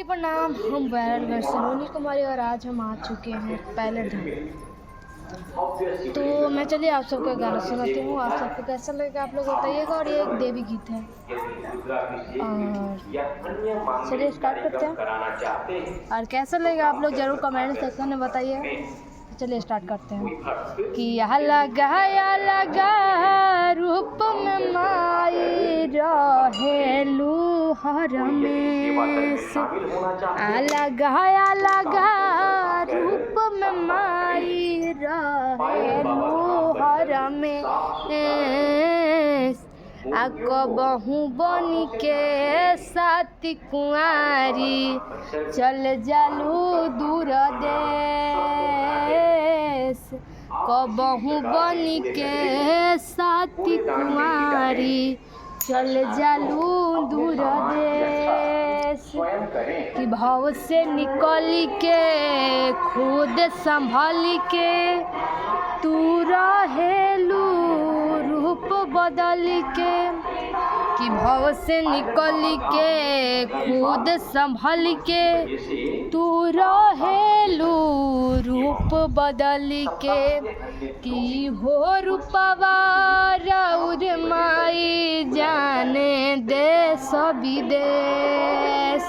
प्रणाम, हम वायरल सलोनी कुमारी और आज हम आ चुके हैं पायलट धाम। तो मैं चलिए आप सबको गाना सुनाती हूँ, आप सबको कैसा लगेगा आप लोग बताइएगा। और ये एक देवी गीत है और चलिए स्टार्ट करते हैं। और कैसा लगेगा आप लोग ज़रूर कमेंट सेक्शन में बताइएगा। चलिए स्टार्ट करते हैं कि यह लगा रूप में माई रहेलू हरमेश, लगा रूप में माई रहेलू हरमेश, कबहू बनी के साथी कुंवारी चल जालू दूर देश, कबहू बनी के साथी कुंवारी चल जालू दूर देश, कि भाव से निकल के खुद संभाल के तू रहेलू रूप बदल के, कि भाव से निकल के खुद संभल के तू रहेलू रूप बदल के, कि हो रूपवा राउर माई जाने देश विदेश,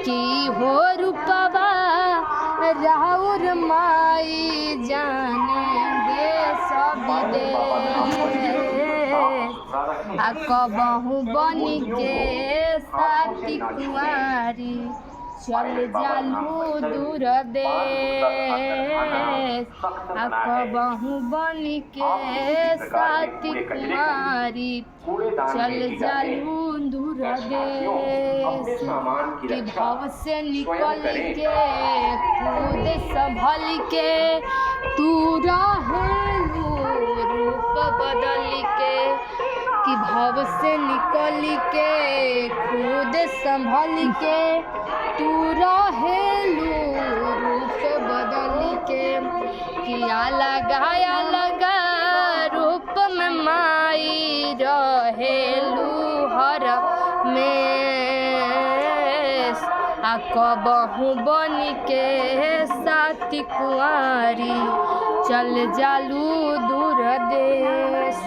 कि हो रूपवा राउर माई जाने देश विदेश, कबहू बनी के साथी कुंवारी चल जालू दूर देश, कबहू बनी के साथी कुंवारी चल जालू दूर देश, कि भाव से निकल के खुद संभल के तू रहेलू रूप बदल के, कि भाव से निकल के खुद संभल के तू रहेलू रूप बदल के, कि लगा रूप में माई रहेलू हरमेश, कबहू बनी के साथी कुंवारी चल जालू दूर देश।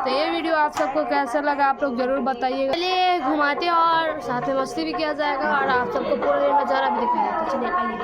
तो ये वीडियो आप सबको कैसा लगा आप लोग ज़रूर बताइएगा। चलिए घुमाते हैं और साथ में मस्ती भी किया जाएगा और आप सबको पूरा नज़ारा भी दिखाया। तो चलिए आइए।